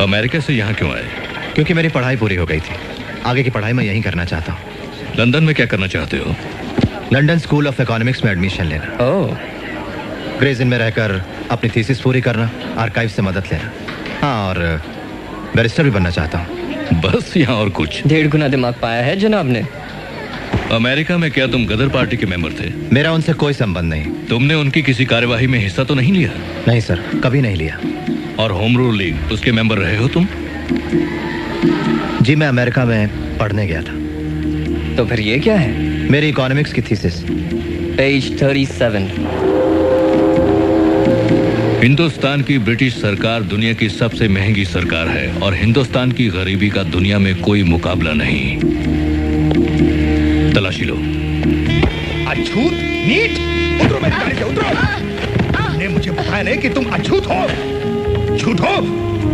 America से यहाँ क्यों आए? क्योंकि मेरी पढ़ाई पूरी हो गई थी। आगे की पढ़ाई मैं यहीं करना चाहता हूँ। लंदन में क्या करना चाहते हो? लंदन स्कूल ऑफ इकोनॉमिक्स में एडमिशन लेना। ओह। ग्रेज इन में रहकर अपनी थीसिस पूरी करना, आर्काइव से मदद लेना। हाँ, और बैरिस्टर भी बनना चाहता हूँ। बस यहाँ और कुछ? 1.5 गुना दिमाग पाया है जनाब ने। अमेरिका में क्या तुम गदर पार्टी के मेंबर थे? मेरा उनसे कोई संबंध नहीं। तुमने उनकी किसी कार्यवाही में हिस्सा तो नहीं लिया? नहीं सर, कभी नहीं लिया। और होम रूल लीग, उसके मेंबर रहे हो तुम? जी, मैं अमेरिका में पढ़ने गया था। तो फिर ये क्या है? मेरी इकोनॉमिक्स की थीसिस। पेज 37। हिंदुस्तान की ब्रिटिश सरकार दुनिया की सबसे महंगी सरकार है और हिंदुस्तान की गरीबी का दुनिया में कोई मुकाबला नहीं। तलाशी लो। अछूत, नीच, उतरो मेरी गाड़ी से, उतरो। तुमने मुझे बताया नहीं कि तुम अछूत हो, झूठ हो।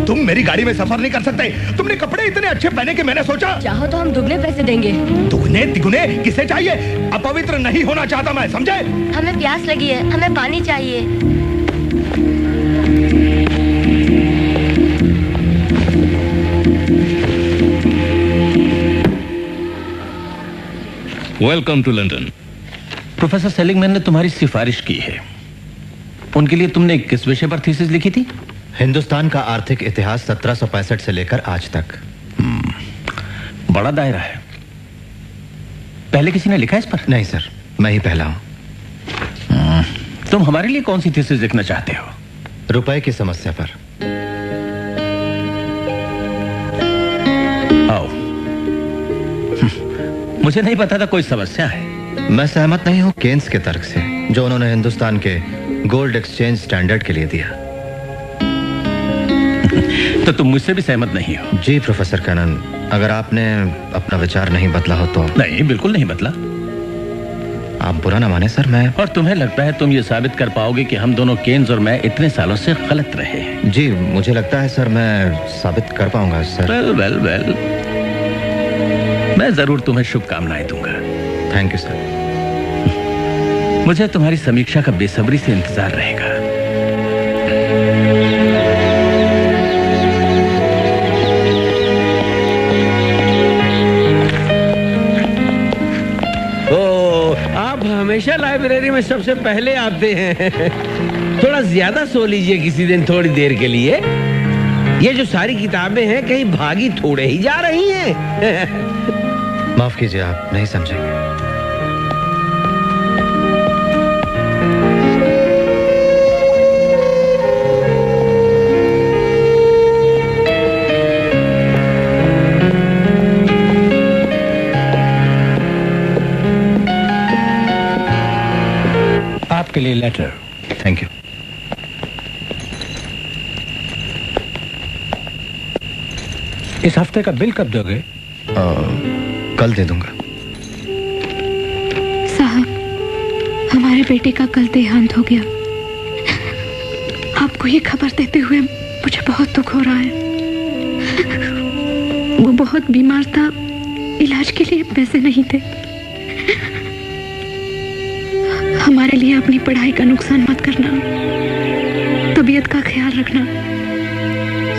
तुम मेरी गाड़ी में सफर नहीं कर सकते। तुमने कपड़े इतने अच्छे पहने कि मैंने सोचा। चाहो तो हम दुगने पैसे देंगे। दुगने तिगुने किसे चाहिए? अपवित्र नहीं होना चाहता मैं, समझे? हमें प्यास लगी है, हमें पानी चाहिए। Welcome to London. Professor Seligman ने तुम्हारी सिफारिश की है। उनके लिए तुमने किस विषय पर थीसिस लिखी थी? हिंदुस्तान का आर्थिक इतिहास 1765 से लेकर आज तक। बड़ा दायरा है। पहले किसी ने लिखा है इस पर? नहीं सर, मैं ही पहला हूं। तुम हमारे लिए कौन सी थीसिस लिखना चाहते हो? रुपए की समस्या पर। आओ। मुझे नहीं पता था कोई समस्या है। मैं सहमत नहीं हूं केन्स के तर्क से, जो उन्होंने हिंदुस्तान के गोल्ड एक्सचेंज स्टैंडर्ड के लिए दिया। तो तुम मुझसे भी सहमत नहीं हो? जी प्रोफेसर कैनन, अगर आपने अपना विचार नहीं बदला हो तो। नहीं, बिल्कुल नहीं बदला। आप बुरा ना माने सर, मैं। और तुम्हें लगता है तुम ये साबित कर पाओगे कि हम दोनों केन्स और मैं इतने सालों से गलत रहे हैं? जी, मुझे लगता है सर मैं साबित कर पाऊंगा सर। वेल, मैं जरूर तुम्हें शुभकामनाएं दूंगा। Thank you sir. मुझे तुम्हारी समीक्षा का बेसब्री से इंतजार रहेगा। आप हमेशा लाइब्रेरी में सबसे पहले आते हैं। थोड़ा ज्यादा सो लीजिए किसी दिन, थोड़ी देर के लिए। ये जो सारी किताबें हैं कहीं भागी थोड़े ही जा रही हैं। माफ कीजिए, आप नहीं समझेंगे। आपके लिए लेटर। Thank you. इस हफ्ते का बिल कब दोगे? कल दे दूंगा। साहब, हमारे बेटे का कल देहांत हो गया। आपको ये खबर देते हुए मुझे बहुत दुख हो रहा है। वो बहुत बीमार था, इलाज के लिए पैसे नहीं थे। हमारे लिए अपनी पढ़ाई का नुकसान मत करना, तबीयत का ख्याल रखना।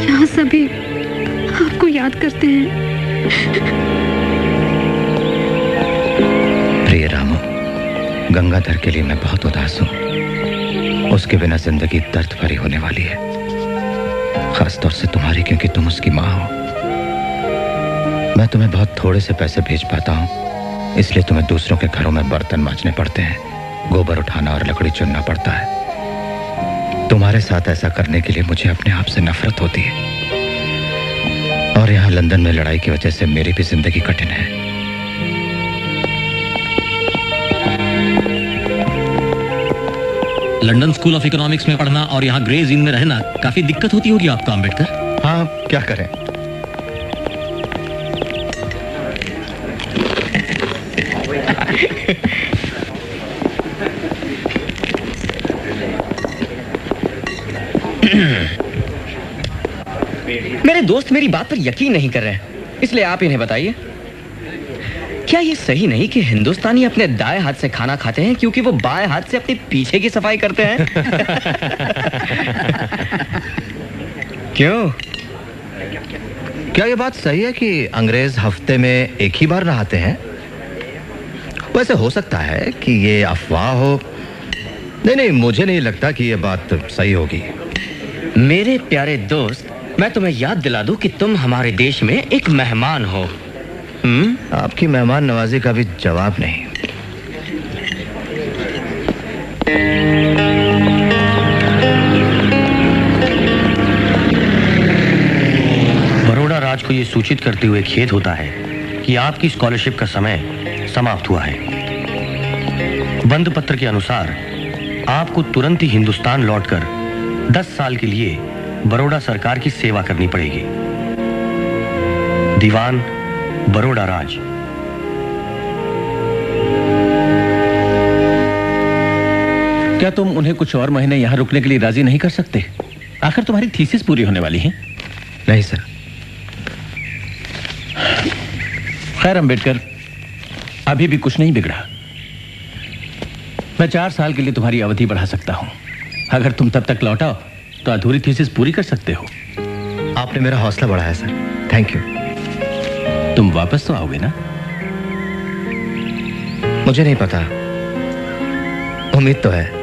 यहाँ सभी आपको याद करते हैं। प्रिय रामू, गंगाधर के लिए मैं बहुत उदास हूं। उसके बिना जिंदगी दर्द भरी होने वाली है, खासतौर से तुम्हारी, क्योंकि तुम उसकी माँ हो। मैं तुम्हें बहुत थोड़े से पैसे भेज पाता हूं, इसलिए तुम्हें दूसरों के घरों में बर्तन मांजने पड़ते हैं, गोबर उठाना और लकड़ी चुनना पड़ता है। तुम्हारे साथ ऐसा करने के लिए मुझे अपने आप से नफरत होती है। और यहाँ लंदन में लड़ाई की वजह से मेरी भी जिंदगी कठिन है। लंदन स्कूल ऑफ इकोनॉमिक्स में पढ़ना और यहाँ ग्रेज इन में रहना काफी दिक्कत होती होगी आपको, अम्बेडकर? हाँ, क्या करें। मेरे दोस्त मेरी बात पर यकीन नहीं कर रहे हैं, इसलिए आप इन्हें बताइए, क्या ये सही नहीं कि हिंदुस्तानी अपने दाएं हाथ से खाना खाते हैं क्योंकि वो बाएं हाथ से अपने पीछे की सफाई करते हैं? क्यों? क्या ये बात सही है कि अंग्रेज हफ्ते में एक ही बार नहाते हैं? वैसे हो सकता है कि ये अफवाह हो। नहीं, मुझे नहीं लगता कि ये बात सही होगी। मेरे प्यारे दोस्त, मैं तुम्हें याद दिला दूं कि तुम हमारे देश में एक मेहमान हो। आपकी मेहमान नवाजी का भी जवाब नहीं। बड़ौदा राज को यह सूचित करते हुए खेद होता है कि आपकी स्कॉलरशिप का समय समाप्त हुआ है। बंद पत्र के अनुसार आपको तुरंत ही हिंदुस्तान लौटकर 10 साल के लिए बड़ौदा सरकार की सेवा करनी पड़ेगी। दीवान बड़ौदा राज। क्या तुम उन्हें कुछ और महीने यहां रुकने के लिए राजी नहीं कर सकते? आखिर तुम्हारी थीसिस पूरी होने वाली है। नहीं सर। खैर अम्बेडकर, अभी भी कुछ नहीं बिगड़ा। मैं 4 साल के लिए तुम्हारी अवधि बढ़ा सकता हूं। अगर तुम तब तक लौटाओ तो अधूरी थीसिस पूरी कर सकते हो। आपने मेरा हौसला बढ़ाया सर, थैंक यू। तुम वापस तो आओगे ना? मुझे नहीं पता, उम्मीद तो है।